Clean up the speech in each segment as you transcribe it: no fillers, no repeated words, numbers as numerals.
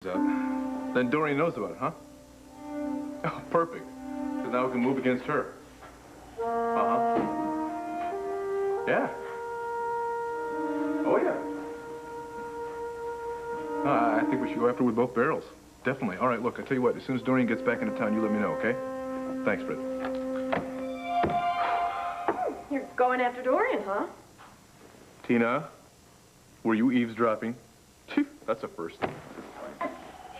Then Dorian knows about it, huh? Oh, perfect. So now we can move against her. Uh-huh. Yeah. Oh, yeah. I think we should go after her with both barrels. Definitely. All right, look, I tell you what, as soon as Dorian gets back into town, you let me know, okay? Thanks, Fred. You're going after Dorian, huh? Tina, were you eavesdropping? Phew, that's a first.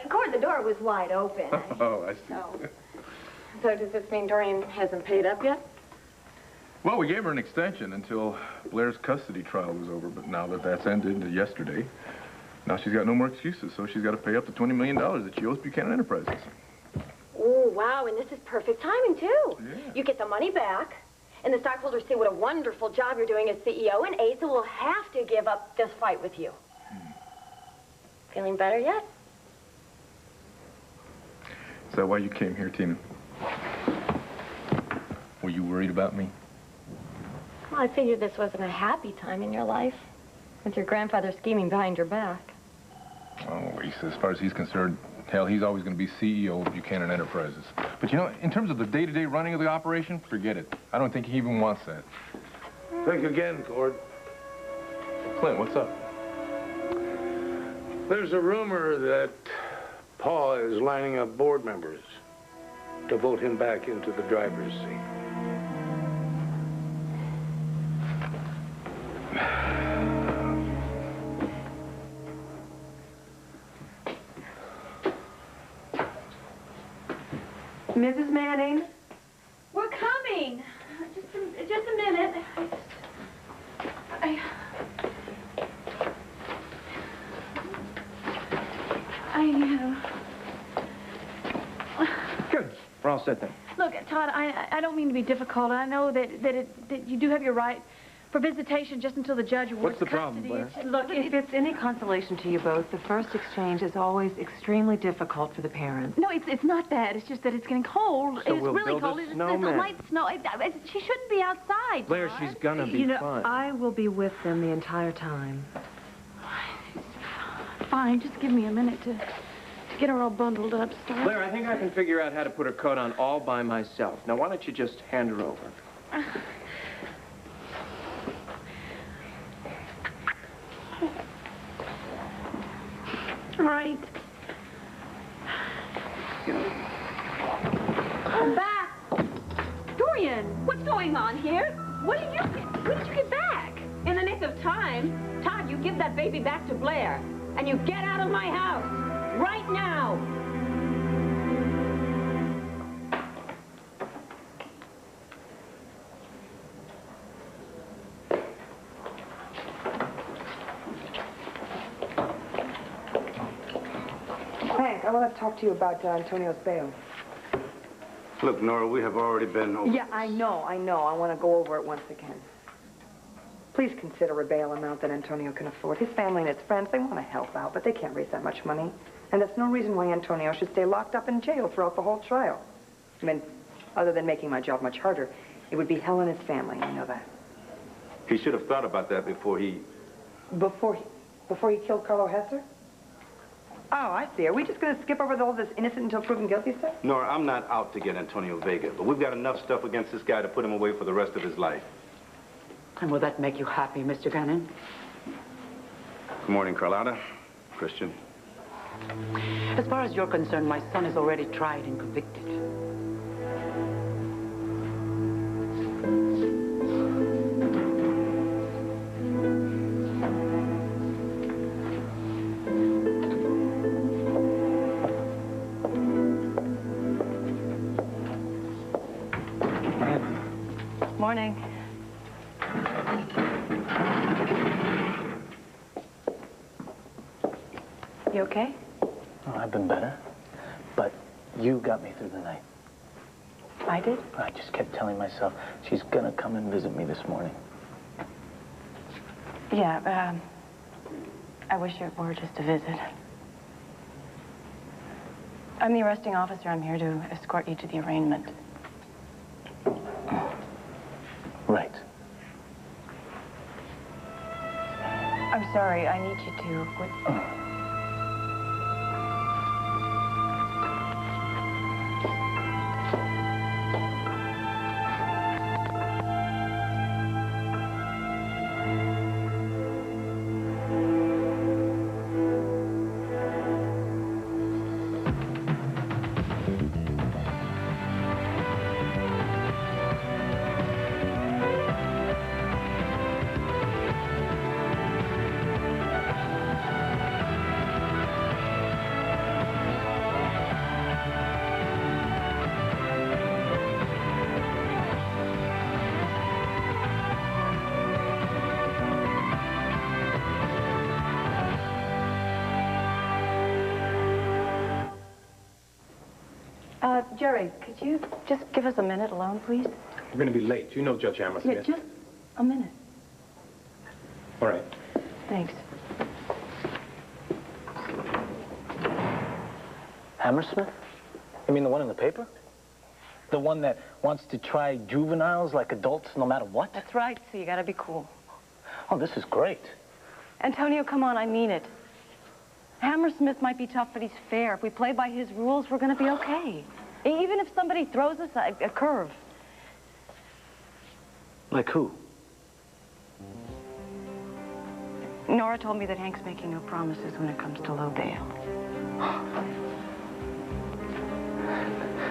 Of course, the door was wide open. Oh, I see. So does this mean Dorian hasn't paid up yet? Well, we gave her an extension until Blair's custody trial was over, but now that that's ended yesterday, now she's got no more excuses, so she's got to pay up the $20 million that she owes Buchanan Enterprises. Oh, wow, and this is perfect timing, too. Yeah. You get the money back, and the stockholders see what a wonderful job you're doing as CEO, and Asa will have to give up this fight with you. Feeling better yet? Is that why you came here, Tina? Were you worried about me? Well, I figured this wasn't a happy time in your life, with your grandfather scheming behind your back. Oh, Asa, as far as he's concerned, hell, he's always going to be CEO of Buchanan Enterprises. But, you know, in terms of the day-to-day running of the operation, forget it. I don't think he even wants that. Think again, Cord. Clint, what's up? There's a rumor that Paul is lining up board members to vote him back into the driver's seat. Mrs. Manning? We're coming. Just a minute. Good. We're all set then. Look, Todd, I don't mean to be difficult. I know that you do have your right for visitation just until the judge awards What's the problem, custody. Blair? Look, if it's any consolation to you both, the first exchange is always extremely difficult for the parents. No, it's not that. It's just that it's getting cold. So It's we'll really build a cold. It's a snowman. light snow. She shouldn't be outside, Blair, Todd. she's gonna be You know, fine. I will be with them the entire time. Fine, just give me a minute to get her all bundled up, Star. Blair, I think I can figure out how to put her coat on all by myself. Now, why don't you just hand her over? All right. I'm back. Dorian, what's going on here? When did you get back? In the nick of time. Todd, you give that baby back to Blair, and you get out of my house. Right now. Hank, I want to talk to you about Antonio's bail. Look, Nora, we have already been over Yeah, I know. I want to go over it once again. Please consider a bail amount that Antonio can afford. His family and his friends, they want to help out, but they can't raise that much money. And that's no reason why Antonio should stay locked up in jail throughout the whole trial. I mean, other than making my job much harder, it would be hell on his family, you know that. He should have thought about that before he... Before he killed Carlo Hesser? Oh, I see. Are we just going to skip over all this innocent until proven guilty stuff? Nora, I'm not out to get Antonio Vega, but we've got enough stuff against this guy to put him away for the rest of his life. And will that make you happy, Mr. Gannon? Good morning, Carlotta. Christian. As far as you're concerned, my son is already tried and convicted. Morning. You okay? Oh, I've been better, but you got me through the night. I did? I just kept telling myself she's gonna come and visit me this morning. Yeah, I wish it were just a visit. I'm the arresting officer. I'm here to escort you to the arraignment. Right. I'm sorry. I need you to... Jerry, could you just give us a minute alone, please? You're going to be late. You know Judge Hammersmith. Yeah, just a minute. All right. Thanks. Hammersmith? You mean the one in the paper? The one that wants to try juveniles like adults no matter what? That's right, so you gotta be cool. Oh, this is great. Antonio, come on, I mean it. Hammersmith might be tough, but he's fair. If we play by his rules, we're gonna be okay. Even if somebody throws us a curve. Like who? Nora told me that Hank's making no promises when it comes to low bail.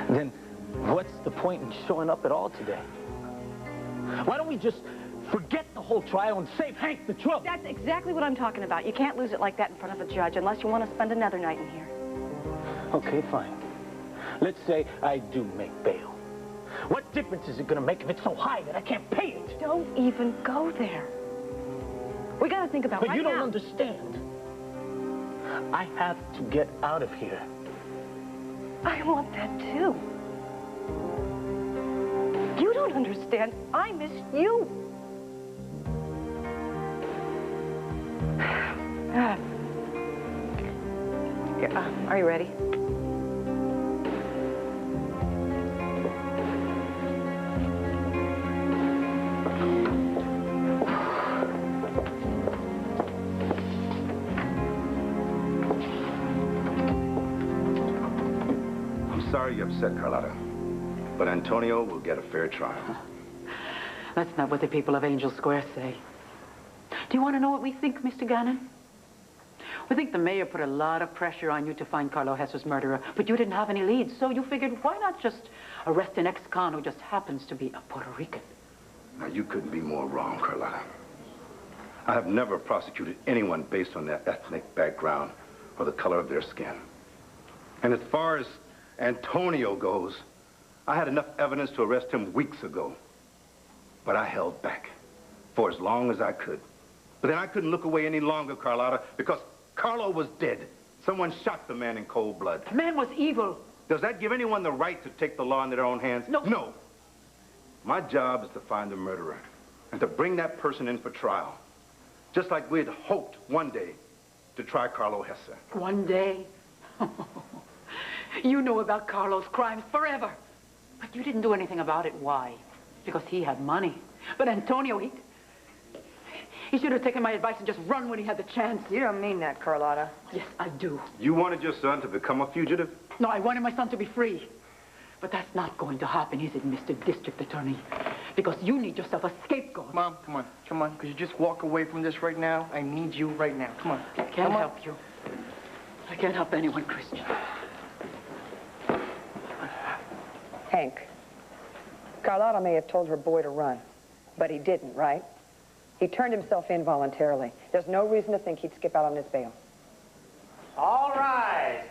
Then what's the point in showing up at all today? Why don't we just forget the whole trial and save Hank the trouble? That's exactly what I'm talking about. You can't lose it like that in front of a judge unless you want to spend another night in here. Okay, fine. Let's say I do make bail. What difference is it going to make if it's so high that I can't pay it? Don't even go there. We got to think about But right you don't now. understand. I have to get out of here. I want that too. You don't understand. I miss you. Are you ready? I'm sorry you're upset, Carlotta. But Antonio will get a fair trial. That's not what the people of Angel Square say. Do you want to know what we think, Mr. Gannon? We think the mayor put a lot of pressure on you to find Carlo Hesser's murderer, but you didn't have any leads, so you figured, why not just arrest an ex-con who just happens to be a Puerto Rican? Now, you couldn't be more wrong, Carlotta. I have never prosecuted anyone based on their ethnic background or the color of their skin. And as far as Antonio goes, I had enough evidence to arrest him weeks ago. But I held back for as long as I could. But then I couldn't look away any longer, Carlotta, because Carlo was dead. Someone shot the man in cold blood. The man was evil. Does that give anyone the right to take the law into their own hands? No. No. My job is to find the murderer and to bring that person in for trial. Just like we had hoped one day to try Carlo Hesser. One day? You knew about Carlo's crimes forever. But you didn't do anything about it. Why? Because he had money. But Antonio, he should have taken my advice and just run when he had the chance. You don't mean that, Carlotta. Yes, I do. You wanted your son to become a fugitive? No, I wanted my son to be free. But that's not going to happen, is it, Mr. District Attorney? Because you need yourself a scapegoat. Mom, come on. Come on. Could you just walk away from this right now? I need you right now. Come on. I can't help you. I can't help anyone, Christian. Hank, Carlotta may have told her boy to run, but he didn't, right? He turned himself in voluntarily. There's no reason to think he'd skip out on his bail. All rise.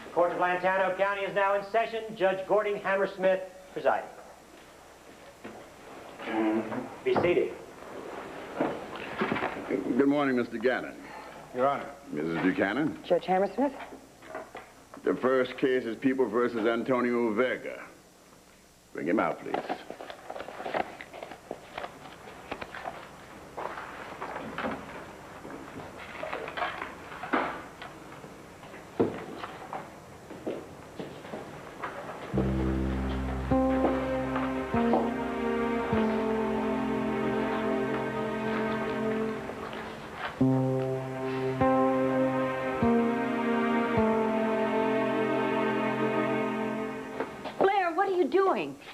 The Court of Lantano County is now in session. Judge Gordon Hammersmith presiding. Be seated. Good morning, Mr. Gannon. Your Honor. Mrs. Buchanan. Judge Hammersmith? The first case is People versus Antonio Vega. Bring him out, please.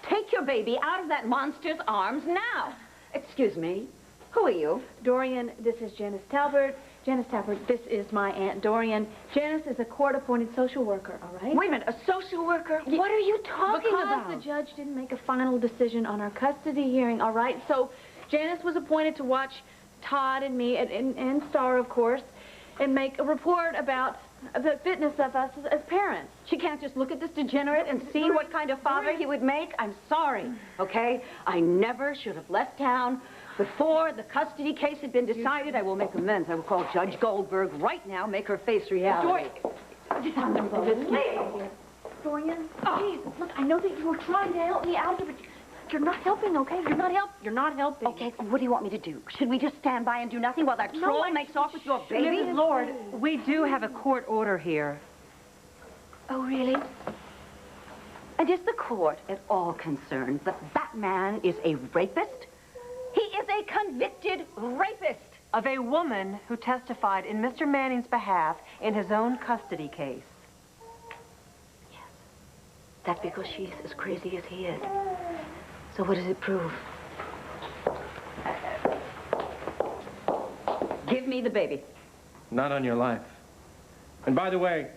Take your baby out of that monster's arms now. Excuse me. Who are you? Dorian, this is Janice Talbert. Janice Talbert, this is my Aunt Dorian. Janice is a court-appointed social worker, all right? Wait a minute, a social worker? What are you talking about? Because the judge didn't make a final decision on our custody hearing, all right? So Janice was appointed to watch Todd and me, and Star, of course, and make a report about the fitness of us as parents. She can't just look at this degenerate and see what kind of father he would make? I'm sorry, okay? I never should have left town before the custody case had been decided. I will make amends. I will call Judge Goldberg right now, make her face reality. Dorian. Please, look, I know that you were trying to help me out here, but you're not helping, okay? You're not helping. Okay, what do you want me to do? Should we just stand by and do nothing while that troll makes off with your baby? Mrs. Lord, we do have a court order here. Oh, really? And is the court at all concerned that that man is a rapist? He is a convicted rapist. Of a woman who testified in Mr. Manning's behalf in his own custody case. Yes. That's because she's as crazy as he is. So what does it prove? Give me the baby. Not on your life. And by the way,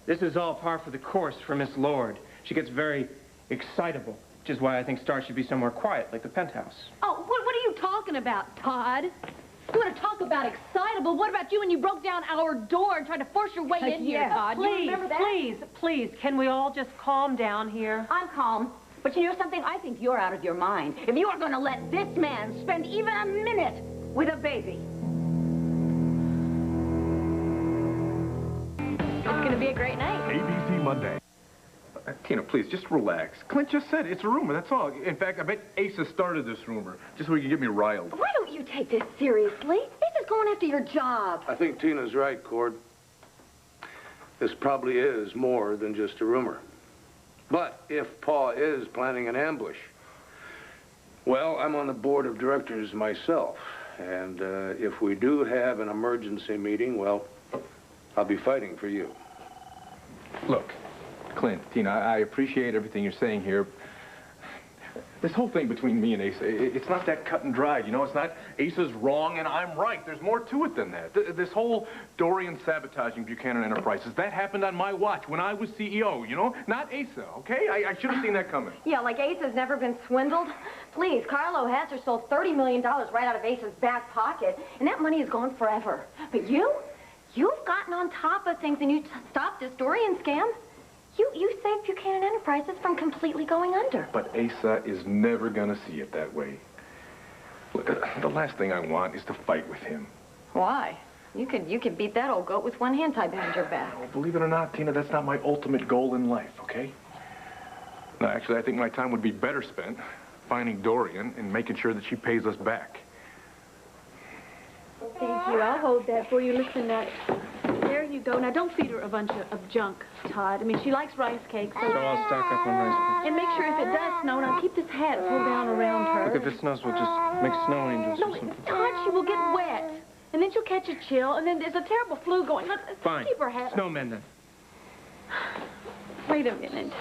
this is all par for the course for Miss Lord. She gets very excitable, which is why I think Star should be somewhere quiet, like the penthouse. Oh, what are you talking about, Todd? You want to talk about excitable? What about you when you broke down our door and tried to force your way in here, Todd? You remember that? Please, can we all just calm down here? I'm calm. But you know something? I think you're out of your mind. If you are going to let this man spend even a minute with a baby. It's going to be a great night. ABC Monday. Tina, please, just relax. Clint just said it's a rumor, that's all. In fact, I bet Asa started this rumor, just so he can get me riled. Why don't you take this seriously? This is going after your job. I think Tina's right, Cord. This probably is more than just a rumor. But if Pa is planning an ambush, well, I'm on the board of directors myself. And if we do have an emergency meeting, well, I'll be fighting for you. Look, Clint, Tina, I appreciate everything you're saying here. This whole thing between me and Asa, it's not that cut and dried, you know? It's not Asa's wrong and I'm right. There's more to it than that. This whole Dorian sabotaging Buchanan Enterprises, that happened on my watch when I was CEO, you know? Not Asa, okay? I should have seen that coming. Yeah, like Asa's never been swindled. Please, Carlo Hesser stole $30 million right out of Asa's back pocket, and that money is gone forever. But you've gotten on top of things and you stopped this Dorian scam. You saved Buchanan Enterprises from completely going under. But Asa is never gonna see it that way. Look, the last thing I want is to fight with him. Why? You could beat that old goat with one hand tied behind your back. Oh, believe it or not, Tina, that's not my ultimate goal in life, okay? No, actually, I think my time would be better spent finding Dorian and making sure that she pays us back. Thank you. I'll hold that for you. Listen, there you go. Now, don't feed her a bunch of junk, Todd. I mean, she likes rice cakes. So I'll stock up on rice cakes. And make sure if it does snow, now keep this hat pulled down around her. Look, if it snows, we'll just make snow angels or something. Todd, she will get wet. And then she'll catch a chill, and then there's a terrible flu going. Let's Fine. keep her hat. Snowmen, then. Wait a minute.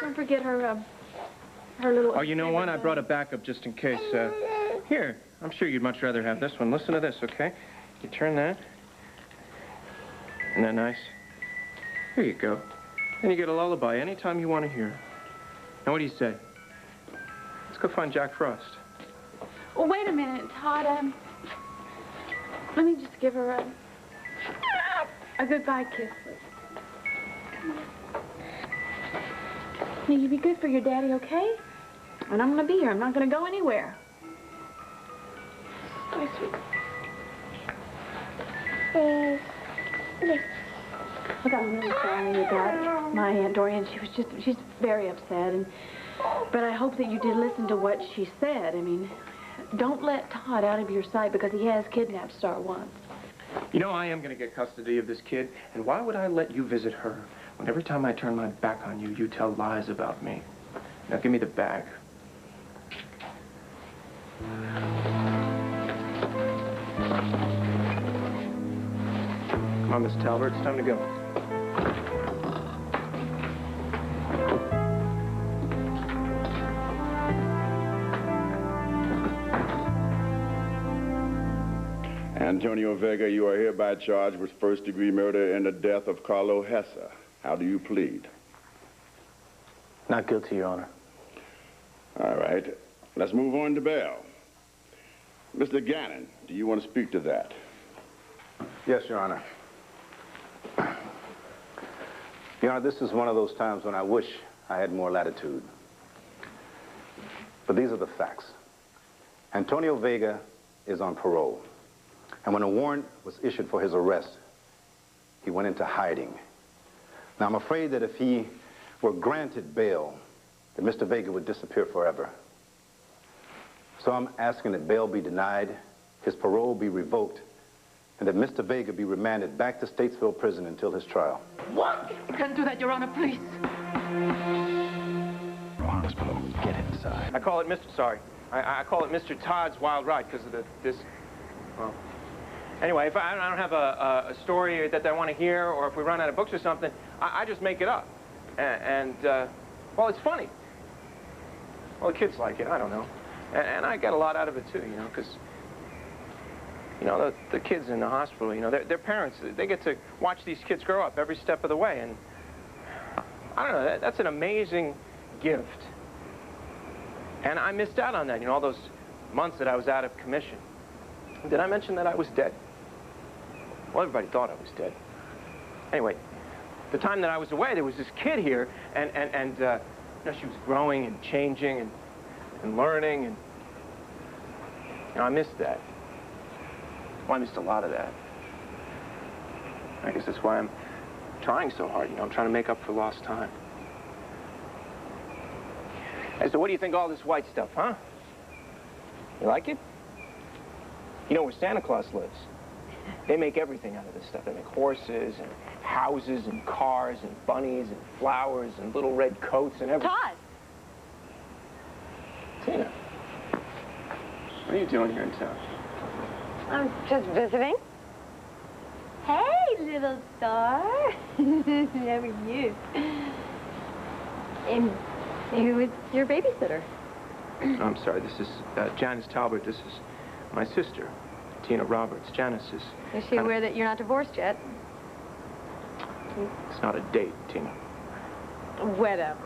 Don't forget her little... Oh, you know what? I brought a backup just in case. Here, I'm sure you'd much rather have this one. Listen to this, okay? You turn that. Isn't that nice? Here you go. And you get a lullaby anytime you want to hear. Now, what do you say? Let's go find Jack Frost. Well, wait a minute, Todd. Let me just give her a goodbye kiss, please. Now, you be good for your daddy, okay? And I'm going to be here. I'm not going to go anywhere. Bye, sweet. Look, I'm really sorry about my Aunt Dorian. She's very upset. But I hope that you did listen to what she said. I mean, don't let Todd out of your sight because he has kidnapped Star once. You know, I am going to get custody of this kid. And why would I let you visit her when every time I turn my back on you, you tell lies about me? Now, give me the bag. Come on, Miss Talbot, it's time to go. Antonio Vega, you are hereby charged with first-degree murder in the death of Carlo Hesser. How do you plead? Not guilty, Your Honor. All right. Let's move on to bail. Mr. Gannon, do you want to speak to that? Yes, Your Honor. Your Honor, this is one of those times when I wish I had more latitude. But these are the facts. Antonio Vega is on parole. And when a warrant was issued for his arrest, he went into hiding. Now, I'm afraid that if he were granted bail, that Mr. Vega would disappear forever. So I'm asking that bail be denied, his parole be revoked, and that Mr. Vega be remanded back to Statesville Prison until his trial. What? Can't do that, Your Honor, please. Hospital, get inside. I call it I call it Mr. Todd's Wild Ride because of well, anyway, if I don't have a story that I want to hear, or if we run out of books or something, I just make it up. Well, it's funny. Well, the kids like it, I don't know. And I get a lot out of it, too, you know, because, you know, the kids in the hospital, you know, their parents, they get to watch these kids grow up every step of the way. And I don't know, that's an amazing gift. And I missed out on that, you know, all those months that I was out of commission. Did I mention that I was dead? Well, everybody thought I was dead. Anyway, the time that I was away, there was this kid here, and you know, she was growing and changing and learning, and you know, I missed that. Well, I missed a lot of that. I guess that's why I'm trying so hard, you know, I'm trying to make up for lost time. Hey, so what do you think of all this white stuff, huh? You like it? You know where Santa Claus lives? They make everything out of this stuff. They make horses and houses and cars and bunnies and flowers and little red coats and everything. Todd! Tina, what are you doing here in town? I'm just visiting. Hey, little star. How are you? Who is your babysitter? I'm sorry, this is Janice Talbot. This is my sister, Tina Roberts. Janice is... Is she aware that you're not divorced yet? It's not a date, Tina. Whatever.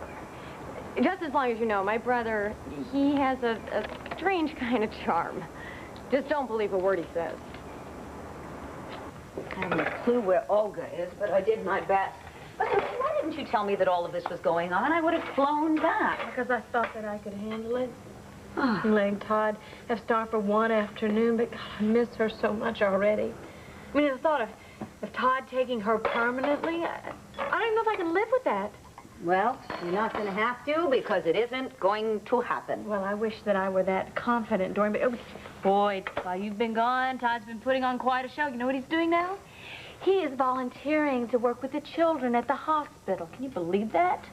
Just as long as you know, my brother, he has a strange kind of charm. Just don't believe a word he says. I haven't a clue where Olga is, but I did my best. Listen, why didn't you tell me that all of this was going on? I would have flown back. Because I thought that I could handle it. Letting Todd have Star for one afternoon, but God, I miss her so much already. I mean, the thought of Todd taking her permanently, I don't even know if I can live with that. Well, you're not going to have to, because it isn't going to happen. Well, I wish that I were that confident, Doreen, but boy, while you've been gone, Todd's been putting on quite a show. You know what he's doing now? He is volunteering to work with the children at the hospital. Can you believe that?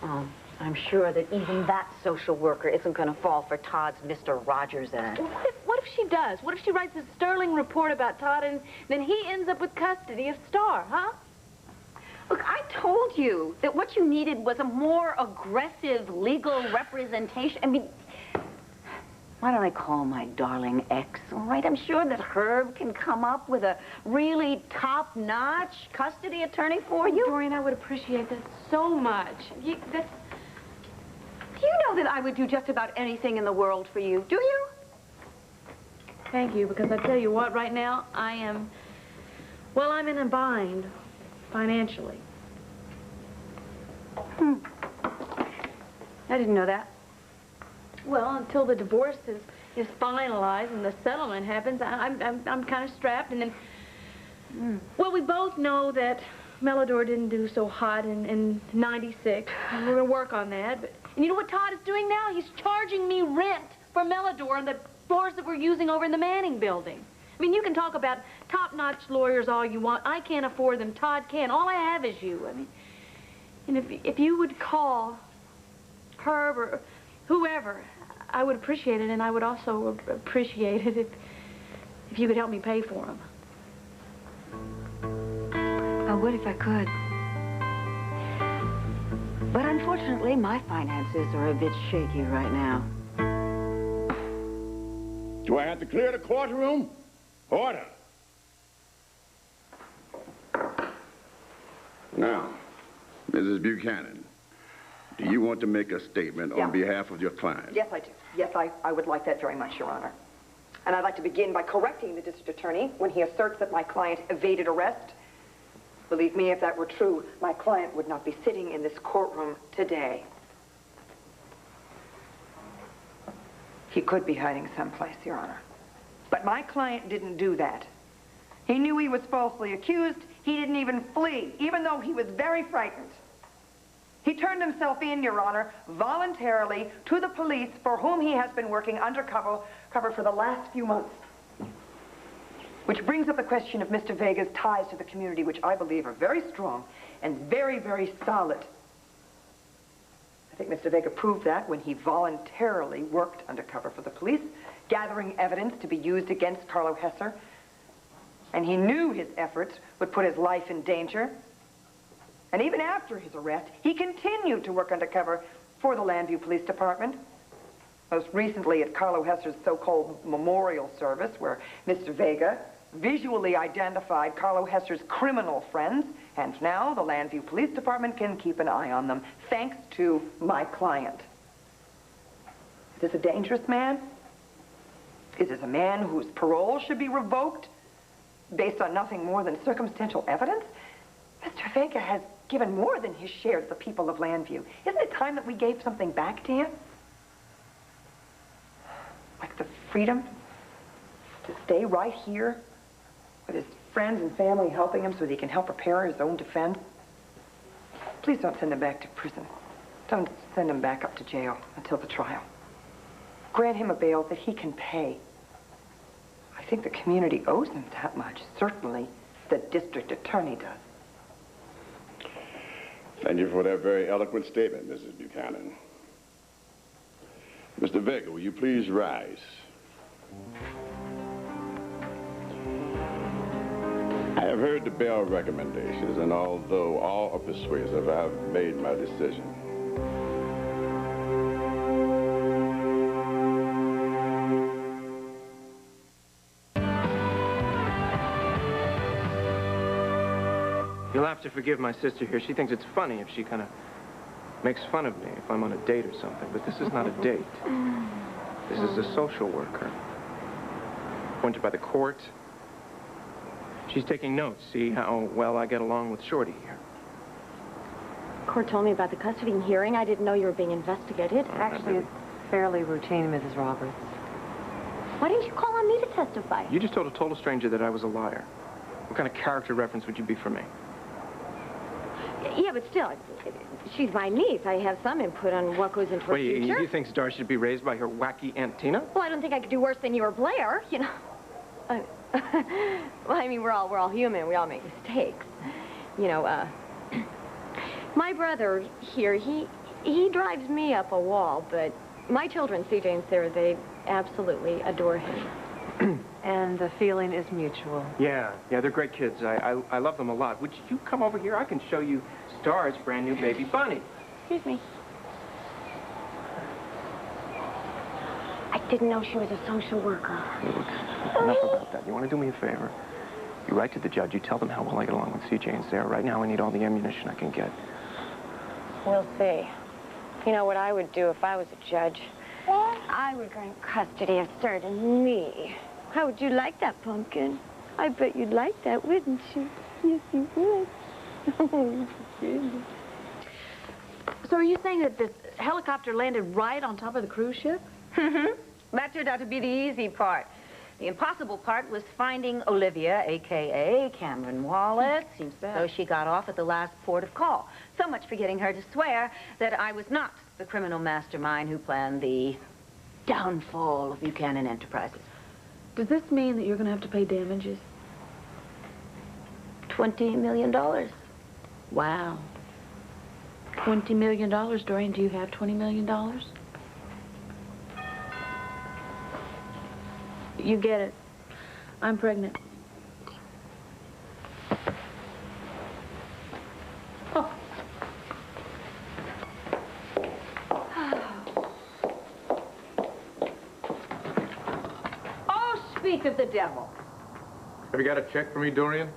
Oh, I'm sure that even that social worker isn't going to fall for Todd's Mr. Rogers act. Well, what if she does? What if she writes a sterling report about Todd and then he ends up with custody of Star, huh? Look, I told you that what you needed was a more aggressive legal representation. I mean, why don't I call my darling ex, all right? I'm sure that Herb can come up with a really top-notch custody attorney for you. Doreen, I would appreciate that so much. Do you know that I would do just about anything in the world for you? Do you? Thank you, because I tell you what, right now, I'm in a bind. Financially. I didn't know that. Well, until the divorce is finalized and the settlement happens, I'm kind of strapped. And then, well, we both know that Melodor didn't do so hot in '96. We're going to work on that. And you know what Todd is doing now? He's charging me rent for Melodor and the floors that we're using over in the Manning building. I mean, you can talk about top-notch lawyers all you want. I can't afford them. Todd can. All I have is you. I mean, and if you would call Herb or whoever, I would appreciate it, and I would also appreciate it if you could help me pay for them. I would if I could. But unfortunately, my finances are a bit shaky right now. Do I have to clear the courtroom? Order. Now, Mrs. Buchanan, do you want to make a statement on behalf of your client? Yes, I do. Yes, I would like that very much, Your Honor. And I'd like to begin by correcting the district attorney when he asserts that my client evaded arrest. Believe me, if that were true, my client would not be sitting in this courtroom today. He could be hiding someplace, Your Honor. But my client didn't do that. He knew he was falsely accused, He didn't even flee, even though he was very frightened. He turned himself in, Your Honor, voluntarily to the police for whom he has been working undercover for the last few months. Which brings up the question of Mr. Vega's ties to the community, which I believe are very strong and very, very solid. I think Mr. Vega proved that when he voluntarily worked undercover for the police, gathering evidence to be used against Carlo Hesser. And he knew his efforts would put his life in danger. And even after his arrest, he continued to work undercover for the Landview Police Department. Most recently at Carlo Hesser's so-called memorial service, where Mr. Vega visually identified Carlo Hesser's criminal friends, and now the Landview Police Department can keep an eye on them, thanks to my client. Is this a dangerous man? Is this a man whose parole should be revoked based on nothing more than circumstantial evidence? Mr. Vega has given more than his share to the people of Landview. Isn't it time that we gave something back to him? Like the freedom to stay right here with his friends and family helping him so that he can help prepare his own defense. Please don't send him back to prison. Don't send him back up to jail until the trial. Grant him a bail that he can pay. I think the community owes him that much. Certainly, the district attorney does. Thank you for that very eloquent statement, Mrs. Buchanan. Mr. Vega, will you please rise? I have heard the bail recommendations, and although all are persuasive, I have made my decision. You'll have to forgive my sister here. She thinks it's funny if she kind of makes fun of me if I'm on a date or something. But this is not a date. This is a social worker. Appointed by the court. She's taking notes. See how well I get along with Shorty here. Court told me about the custody hearing. I didn't know you were being investigated. Actually, it's fairly routine, Mrs. Roberts. Why didn't you call on me to testify? You just told a total stranger that I was a liar. What kind of character reference would you be for me? Yeah, but still, she's my niece. I have some input on what goes into her future. You think Star should be raised by her wacky Aunt Tina? Well, I don't think I could do worse than you or Blair, you know. Well, I mean, we're all human. We all make mistakes. You know, my brother here, he drives me up a wall, but my children, CJ and Sarah, they absolutely adore him. And the feeling is mutual. Yeah, they're great kids. I love them a lot. Would you come over here? I can show you Star's brand new baby bunny. Excuse me. I didn't know she was a social worker. Enough about that. You want to do me a favor? You write to the judge. You tell them how well I get along with CJ and Sarah. Right now, I need all the ammunition I can get. We'll see. You know what I would do if I was a judge? I would grant custody of Sir to me. How would you like that, Pumpkin? I bet you'd like that, wouldn't you? Yes, you would. Oh, So are you saying that this helicopter landed right on top of the cruise ship? Mm-hmm. That turned out to be the easy part. The impossible part was finding Olivia, a.k.a. Cameron Wallace. Seems bad. So she got off at the last port of call. So much for getting her to swear that I was not the criminal mastermind who planned the downfall of Buchanan Enterprises. Does this mean that you're going to have to pay damages? $20 million. Wow. $20 million, Dorian. Do you have $20 million? You get it. I'm pregnant. Oh. Oh, speak of the devil. Have you got a check for me, Dorian?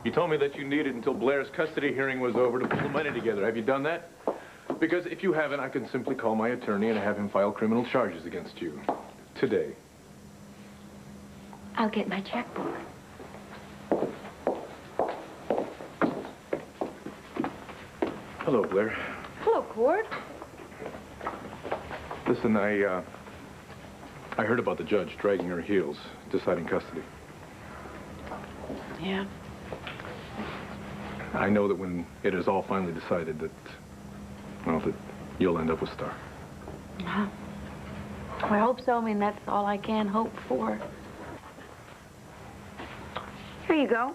You told me that you needed until Blair's custody hearing was over to pull the money together. Have you done that? Because if you haven't, I can simply call my attorney and have him file criminal charges against you. Today. I'll get my checkbook. Hello, Blair. Hello, Cord. Listen, I heard about the judge dragging her heels, deciding custody. Yeah. I know that when it is all finally decided that, well, that you'll end up with Star. I hope so. I mean, that's all I can hope for. Here you go.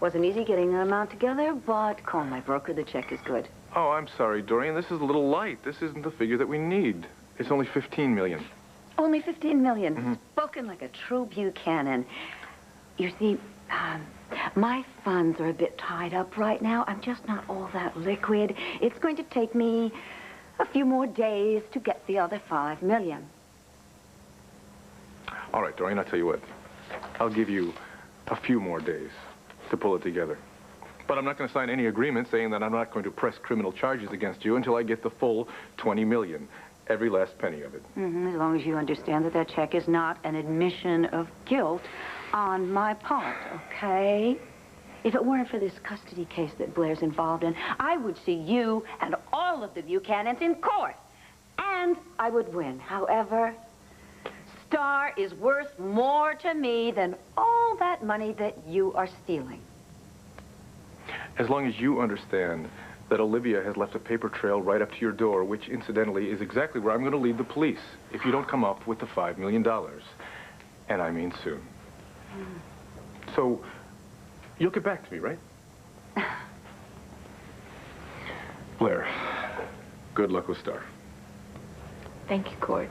Wasn't easy getting an amount together, but call my broker. The check is good. Oh, I'm sorry, Dorian. This is a little light. This isn't the figure that we need. It's only 15 million. Only 15 million. Spoken like a true Buchanan. You see, my funds are a bit tied up right now. I'm just not all that liquid. It's going to take me a few more days to get the other 5 million. All right, Dorian, I'll tell you what. I'll give you a few more days to pull it together. But I'm not going to sign any agreement saying that I'm not going to press criminal charges against you until I get the full 20 million. Every last penny of it. As long as you understand that that check is not an admission of guilt on my part, okay? If it weren't for this custody case that Blair's involved in, I would see you and all of the Buchanans in court. And I would win. However, Star is worth more to me than all that money that you are stealing. As long as you understand that Olivia has left a paper trail right up to your door, which, incidentally, is exactly where I'm going to lead the police if you don't come up with the $5 million. And I mean soon. So, you'll get back to me, right? Blair, good luck with Star. Thank you, Cord.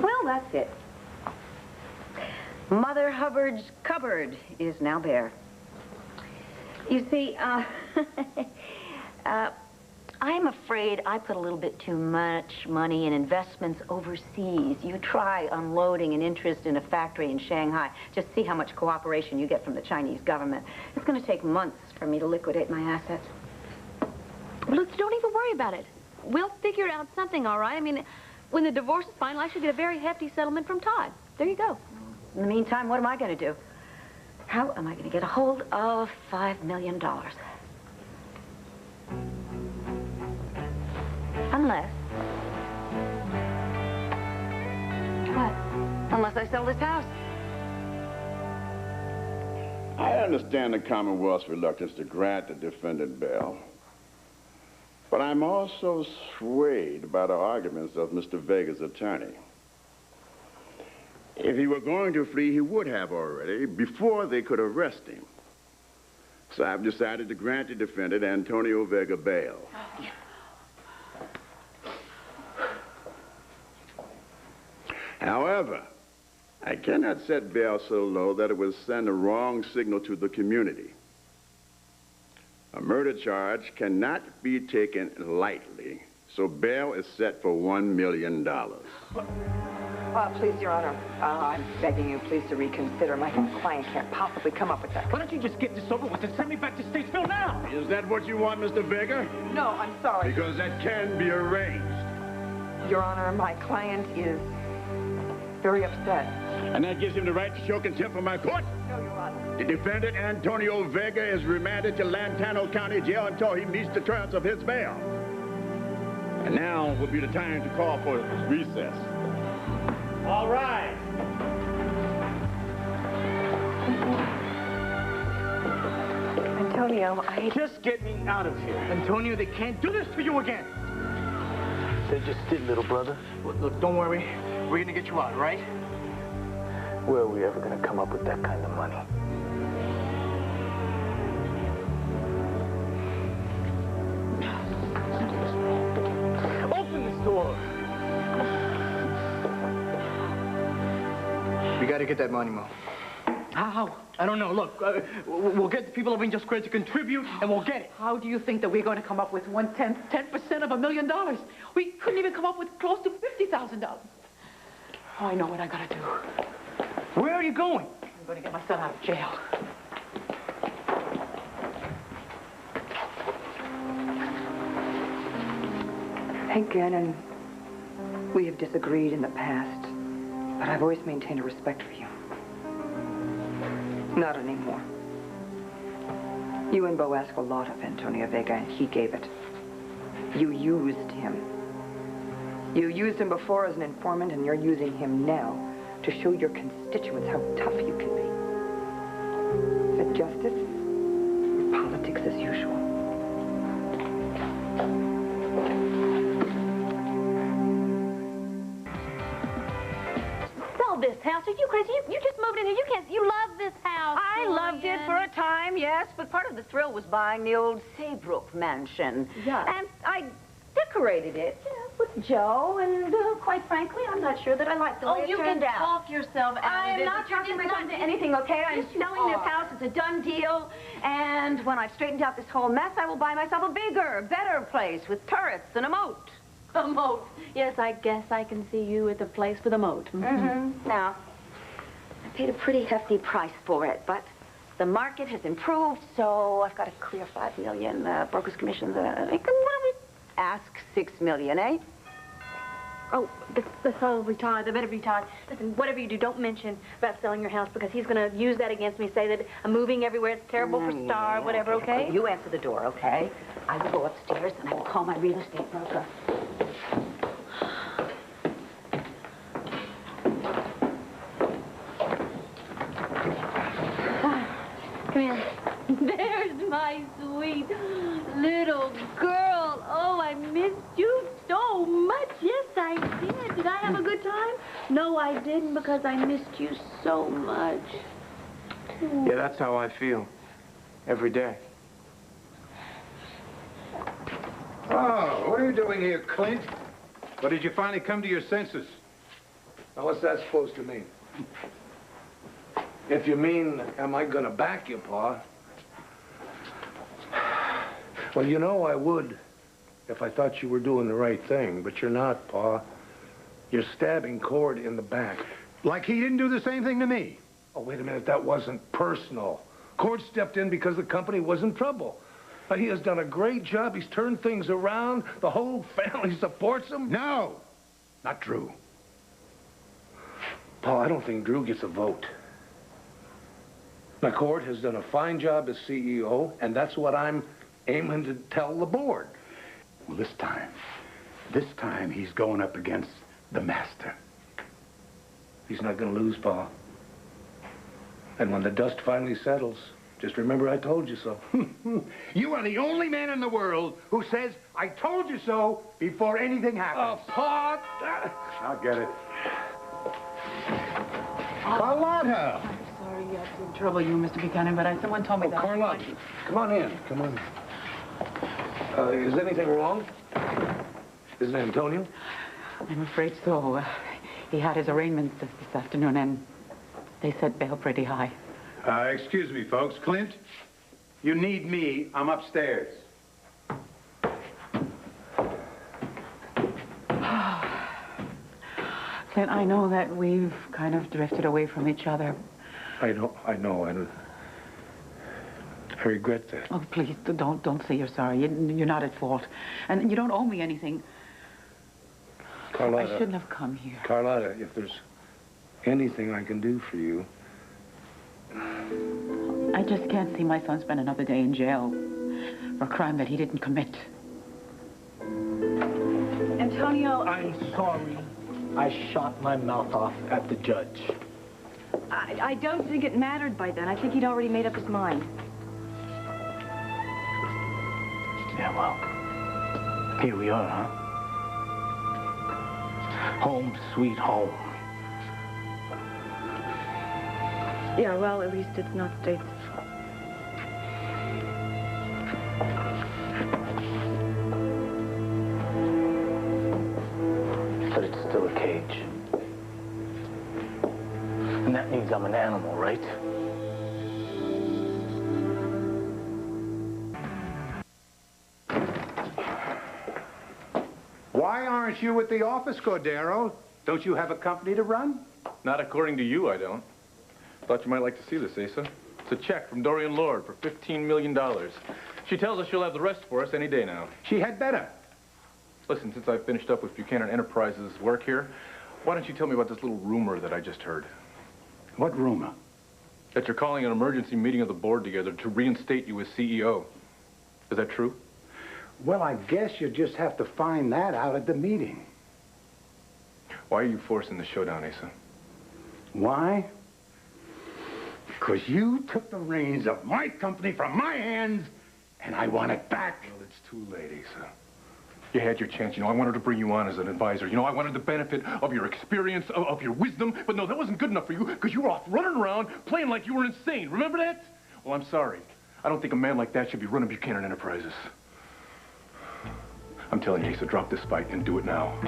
Well, that's it. Mother Hubbard's cupboard is now bare. You see, I'm afraid I put a little bit too much money in investments overseas. You try unloading an interest in a factory in Shanghai. Just see how much cooperation you get from the Chinese government. It's going to take months for me to liquidate my assets. Look, don't even worry about it. We'll figure out something, all right? I mean, when the divorce is final, I should get a very hefty settlement from Todd. There you go. In the meantime, what am I going to do? How am I going to get a hold of $5 million? Unless... What? Unless I sell this house. I understand the Commonwealth's reluctance to grant the defendant bail. But I'm also swayed by the arguments of Mr. Vega's attorney. If he were going to flee, he would have already, before they could arrest him. So I've decided to grant the defendant, Antonio Vega, bail. However, I cannot set bail so low that it would send a wrong signal to the community. A murder charge cannot be taken lightly, so bail is set for $1 million. Please, Your Honor, I'm begging you, please, to reconsider. My client can't possibly come up with that. Why don't you just get this over with and send me back to Statesville now? Is that what you want, Mr. Vega? No, I'm sorry. Because that can be arranged. Your Honor, my client is very upset. And that gives him the right to show contempt for my court? No, Your Honor. The defendant, Antonio Vega, is remanded to Lantano County Jail until he meets the terms of his bail. And now would be the time to call for recess. All right. Antonio, Just get me out of here. Antonio, they can't do this to you again. They just did, little brother. Look, don't worry. We're gonna get you out, right? Where are we ever gonna come up with that kind of money? Open this door. We gotta get that money, Mo. How? I don't know. Look, we'll get the people of Angel Square to contribute, and we'll get it. How do you think that we're going to come up with 10% of $1 million? We couldn't even come up with close to $50,000. Oh, I know what I gotta do. Where are you going? I'm gonna get my son out of jail. Hank Gannon, we have disagreed in the past, but I've always maintained a respect for you. Not anymore. You and Bo asked a lot of Antonio Vega, and he gave it. You used him. You used him before as an informant, and you're using him now to show your constituents how tough you can be. Is that justice? Or politics as usual? Sell this house? Are you crazy? You just moved in here. You love this house. I loved it for a time, yes, but part of the thrill was buying the old Saybrook mansion. Yeah. And I decorated it, with Joe, and quite frankly, I'm not sure that I like the way it turned out. Talk yourself out I of am it. not talking myself into anything, okay? I'm selling this house. It's a done deal. And when I've straightened out this whole mess, I will buy myself a bigger, better place with turrets and a moat. A moat. Yes, I guess I can see you at the place with a moat. Now, I paid a pretty hefty price for it, but the market has improved, so I've got to clear $5 million broker's commissions. What do we ask? $6 million, eh? Oh, that's all retire. They better retire. Listen, whatever you do, don't mention about selling your house because he's going to use that against me, say that I'm moving everywhere. It's terrible for Star, whatever, okay? You answer the door, okay? I will go upstairs and I will call my real estate broker. Come here. There's my sweet little girl. Oh, I missed you so much. Yes, I did. Did I have a good time? No, I didn't because I missed you so much. Yeah, that's how I feel. Every day. Oh, what are you doing here, Clint? But did you finally come to your senses? Now, what's that supposed to mean? If you mean, am I gonna back you, Pa? Well, you know I would if I thought you were doing the right thing, but you're not, Pa. You're stabbing Cord in the back. Like he didn't do the same thing to me. Oh, wait a minute, that wasn't personal. Cord stepped in because the company was in trouble. But he has done a great job. He's turned things around. The whole family supports him. No, not Drew. Paul, I don't think Drew gets a vote. Now, Cord has done a fine job as CEO, and that's what I'm aiming to tell the board. Well, this time he's going up against the master. He's not going to lose, Pa. And when the dust finally settles, just remember I told you so. You are the only man in the world who says, I told you so, before anything happens. Oh, Pa! I'll get it. Carlotta! I'm sorry to trouble you, Mr. Buchanan, but someone told me that. Carlotta, come on in. Come on. Is anything wrong? Is it Antonio? I'm afraid so. He had his arraignment this afternoon, and they set bail pretty high. Excuse me, folks. Clint, you need me. I'm upstairs. Clint, I know that we've kind of drifted away from each other. I know. I regret that. Oh, please, don't say you're sorry. You're not at fault. And you don't owe me anything. Carlotta. I shouldn't have come here. Carlotta, if there's anything I can do for you... I just can't see my son spend another day in jail for a crime that he didn't commit. Antonio, I'm sorry. I shot my mouth off at the judge. I don't think it mattered by then. I think he'd already made up his mind. Yeah, well, here we are, huh? Home, sweet home. Yeah, well, at least it's not State's fault. But it's still a cage. And that means I'm an animal, right? Why aren't you at the office, Cordero? Don't you have a company to run? Not according to you, I don't. Thought you might like to see this, Asa. It's a check from Dorian Lord for $15 million. She tells us she'll have the rest for us any day now. She had better. Listen, since I've finished up with Buchanan Enterprises' work here, why don't you tell me about this little rumor that I just heard? What rumor? That you're calling an emergency meeting of the board together to reinstate you as CEO. Is that true? Well, I guess you just have to find that out at the meeting. Why are you forcing the showdown, Asa? Why? Because you took the reins of my company from my hands, and I want it back. Well, it's too late, Asa. You had your chance. You know, I wanted to bring you on as an advisor. You know, I wanted the benefit of your experience, of your wisdom. But no, that wasn't good enough for you because you were off running around playing like you were insane. Remember that? Well, I'm sorry. I don't think a man like that should be running Buchanan Enterprises. I'm telling you, Asa, drop this fight and do it now.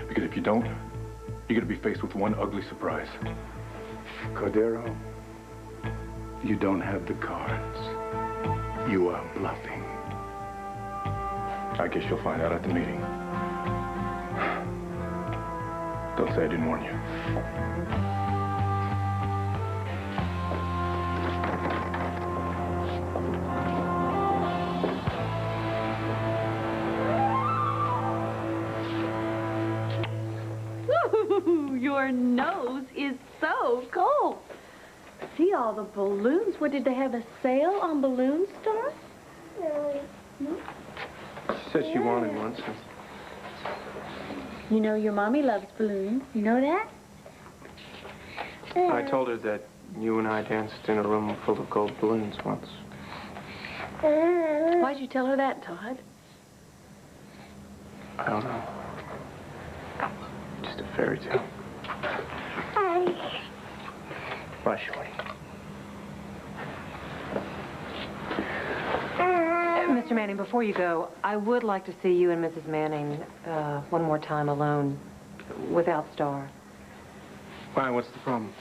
Because if you don't, you're going to be faced with one ugly surprise. Cordero, you don't have the cards. You are bluffing. I guess you'll find out at the meeting. Don't say I didn't warn you. Ooh, your nose is so cold. See all the balloons? What, did they have a sale on balloons, Star? No. She said she wanted one, so... You know your mommy loves balloons. You know that? I told her that you and I danced in a room full of gold balloons once. Why'd you tell her that, Todd? I don't know. Just a fairy tale. Bye, Shorty. Mr. Manning, before you go, I would like to see you and Mrs. Manning one more time alone, without Star. Why, what's the problem?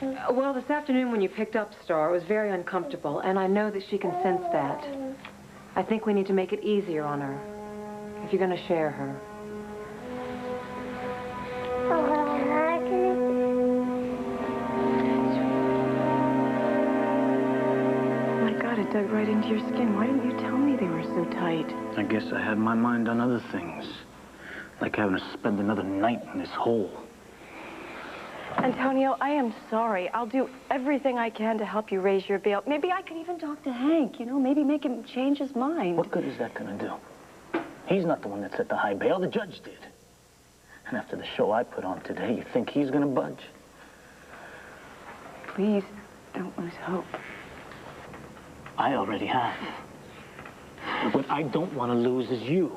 Well, this afternoon when you picked up Star, it was very uncomfortable, and I know that she can sense that. I think we need to make it easier on her, if you're going to share her. It dug right into your skin. Why didn't you tell me they were so tight? I guess I had my mind on other things. Like having to spend another night in this hole. Antonio, I am sorry. I'll do everything I can to help you raise your bail. Maybe I could even talk to Hank, you know, maybe make him change his mind. What good is that gonna do? He's not the one that set the high bail. The judge did. And after the show I put on today, you think he's gonna budge? Please, don't lose hope. I already have. What I don't want to lose is you.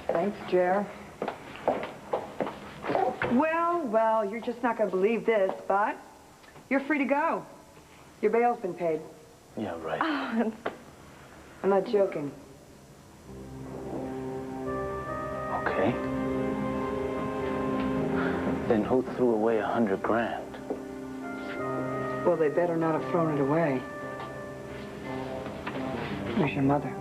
Thanks, Jer. Well, you're just not going to believe this, but you're free to go. Your bail's been paid. Yeah, right. I'm not joking. Okay. Then who threw away $100 grand? Well, they better not have thrown it away. Where's your mother?